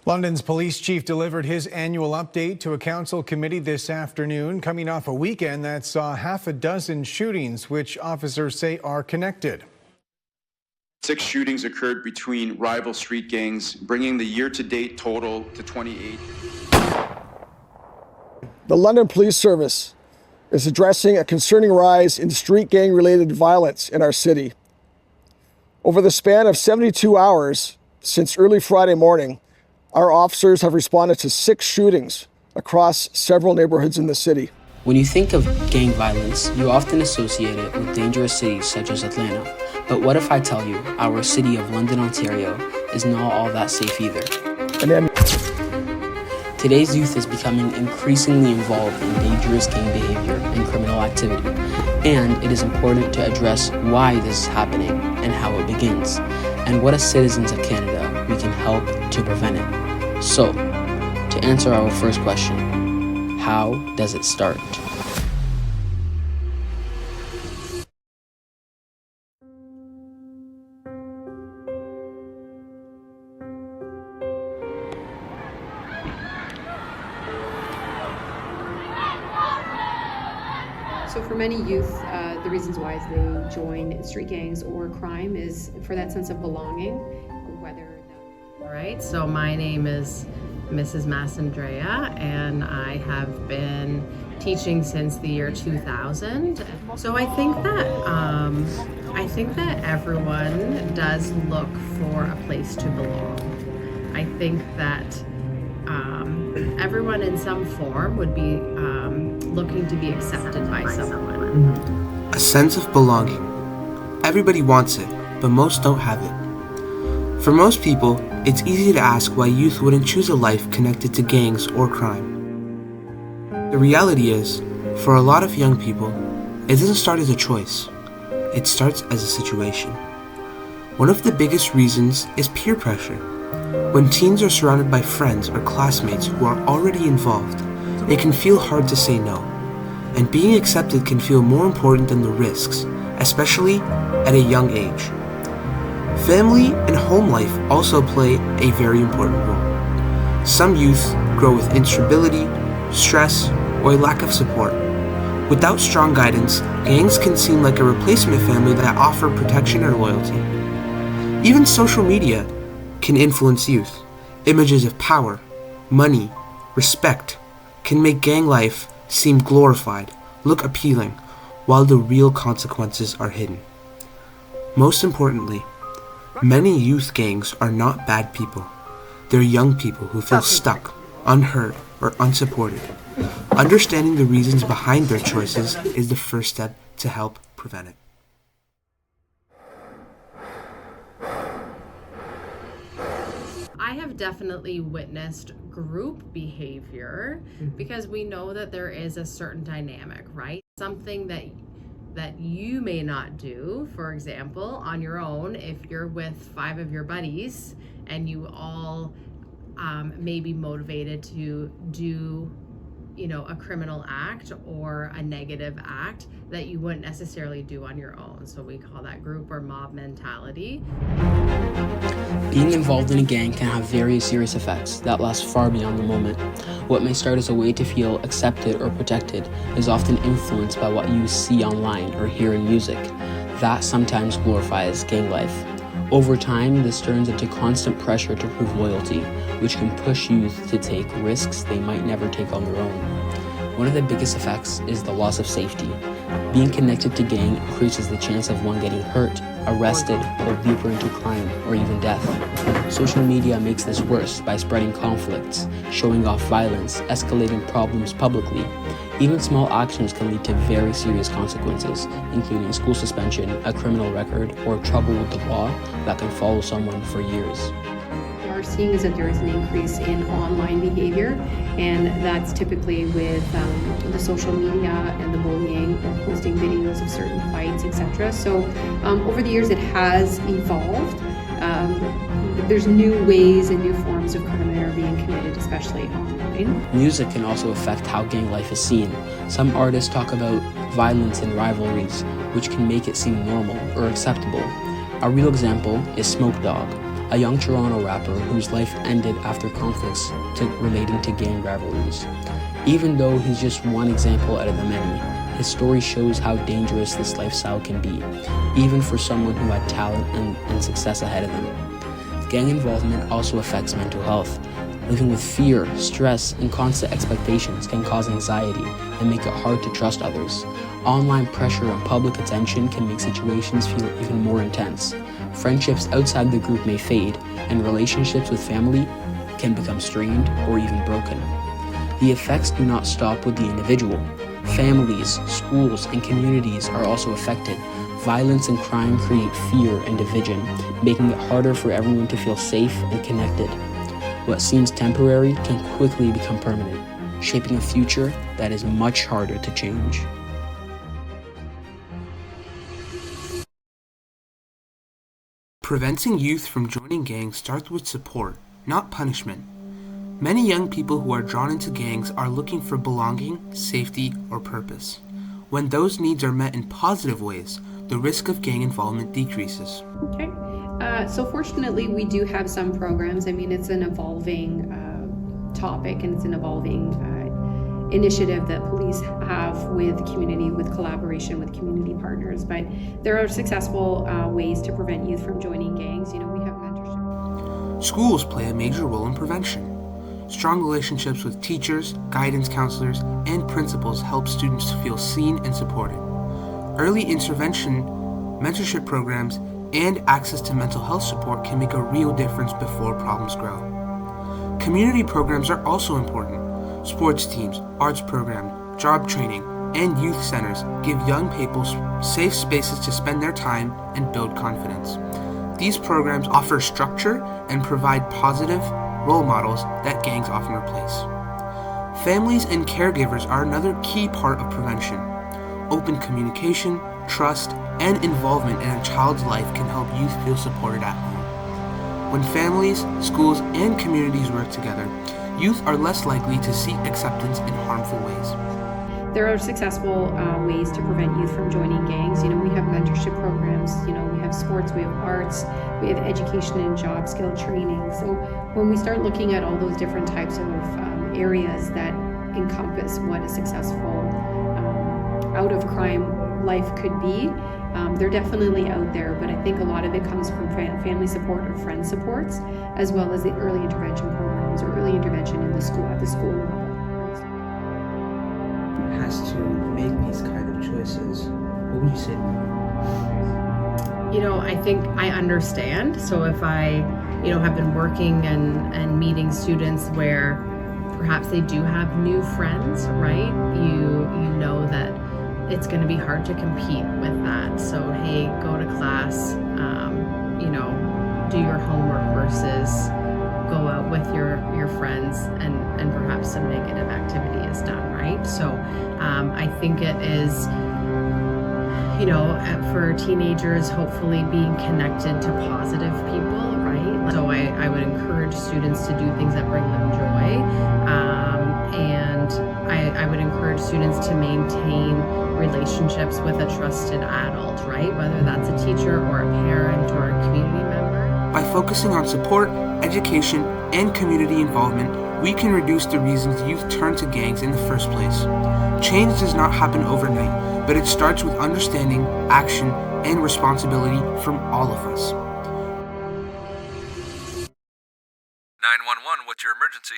London's police chief delivered his annual update to a council committee this afternoon, coming off a weekend that saw half a dozen shootings, which officers say are connected. 6 shootings occurred between rival street gangs, bringing the year-to-date total to 28. The London Police Service is addressing a concerning rise in street gang-related violence in our city. Over the span of 72 hours since early Friday morning, our officers have responded to 6 shootings across several neighborhoods in the city. When you think of gang violence, you often associate it with dangerous cities such as Atlanta. But what if I tell you our city of London, Ontario is not all that safe either? Today's youth is becoming increasingly involved in dangerous gang behavior and criminal activity, and it is important to address why this is happening and how it begins, and what as citizens of Canada we can help to prevent it. So, to answer our first question, how does it start? So for many youth, the reasons why they join street gangs or crime is for that sense of belonging, All right, so my name is Mrs. Massandrea, and I have been teaching since the year 2000. So I think that everyone does look for a place to belong. I think that everyone in some form would be looking to be accepted by someone. A sense of belonging. Everybody wants it, but most don't have it. For most people, it's easy to ask why youth wouldn't choose a life connected to gangs or crime. The reality is, for a lot of young people, it doesn't start as a choice. It starts as a situation. One of the biggest reasons is peer pressure. When teens are surrounded by friends or classmates who are already involved, it can feel hard to say no. And being accepted can feel more important than the risks, especially at a young age. Family and home life also play a very important role. Some youth grow with instability, stress, or a lack of support. Without strong guidance, gangs can seem like a replacement family that offer protection or loyalty. Even social media can influence youth. Images of power, money, respect can make gang life seem glorified, look appealing, while the real consequences are hidden. Most importantly, many youth gangs are not bad people. They're young people who feel stuck, unheard, or unsupported. Understanding the reasons behind their choices is the first step to help prevent it. I have definitely witnessed group behavior because we know that there is a certain dynamic, right? Something that you may not do, for example, on your own if you're with 5 of your buddies and you all may be motivated to do, a criminal act or a negative act that you wouldn't necessarily do on your own. So we call that group or mob mentality. Being involved in a gang can have very serious effects that last far beyond the moment. What may start as a way to feel accepted or protected is often influenced by what you see online or hear in music. That sometimes glorifies gang life. Over time, this turns into constant pressure to prove loyalty, which can push youth to take risks they might never take on their own. One of the biggest effects is the loss of safety. Being connected to gang increases the chance of one getting hurt, arrested, or deeper into crime, or even death. Social media makes this worse by spreading conflicts, showing off violence, escalating problems publicly. Even small actions can lead to very serious consequences, including school suspension, a criminal record, or trouble with the law that can follow someone for years. What we're seeing is that there is an increase in online behavior, and that's typically with the social media and the bullying or posting videos of certain fights, etc. So over the years it has evolved. There's new ways and new forms of crime that are being committed, especially online. Music can also affect how gang life is seen. Some artists talk about violence and rivalries, which can make it seem normal or acceptable. A real example is Smoke Dawg, a young Toronto rapper whose life ended after conflicts relating to gang rivalries. Even though he's just one example out of the many, his story shows how dangerous this lifestyle can be, even for someone who had talent and success ahead of them. Gang involvement also affects mental health. Living with fear, stress, and constant expectations can cause anxiety and make it hard to trust others. Online pressure and public attention can make situations feel even more intense. Friendships outside the group may fade, and relationships with family can become strained or even broken. The effects do not stop with the individual. Families, schools, and communities are also affected. Violence and crime create fear and division, making it harder for everyone to feel safe and connected. What seems temporary can quickly become permanent, shaping a future that is much harder to change. Preventing youth from joining gangs starts with support, not punishment. Many young people who are drawn into gangs are looking for belonging, safety, or purpose. When those needs are met in positive ways, the risk of gang involvement decreases. Okay. So fortunately, we do have some programs. I mean, it's an evolving topic, and it's an evolving initiative that police have with the community, with collaboration with community partners. But there are successful ways to prevent youth from joining gangs. You know, we have mentorship. Schools play a major role in prevention. Strong relationships with teachers, guidance counselors, and principals help students to feel seen and supported. Early intervention, mentorship programs, and access to mental health support can make a real difference before problems grow. Community programs are also important. Sports teams, arts programs, job training, and youth centers give young people safe spaces to spend their time and build confidence. These programs offer structure and provide positive role models that gangs often replace. Families and caregivers are another key part of prevention. Open communication, trust, and involvement in a child's life can help youth feel supported at home. When families, schools, and communities work together, youth are less likely to seek acceptance in harmful ways. There are successful ways to prevent youth from joining gangs. You know, we have mentorship programs, you know, we have sports, we have arts, we have education and job skill training. So when we start looking at all those different types of areas that encompass what a successful out of crime life could be, they're definitely out there, but I think a lot of it comes from family support or friend supports, as well as the early intervention programs or early intervention in the school at the school level. Has to make these kind of choices, what would you say to them? You know, I think I understand. So if I, have been working and meeting students where perhaps they do have new friends, right? You know that it's going to be hard to compete with that. So hey, go to class, do your homework versus go out with your friends and perhaps some negative activity is done, right? So I think it is, for teenagers, hopefully being connected to positive people, right? So I would encourage students to do things that bring them joy. And I would encourage students to maintain relationships with a trusted adult, right? Whether that's a teacher or a parent or a community member. By focusing on support, education, and community involvement, we can reduce the reasons youth turn to gangs in the first place. Change does not happen overnight, but it starts with understanding, action, and responsibility from all of us. 911, what's your emergency?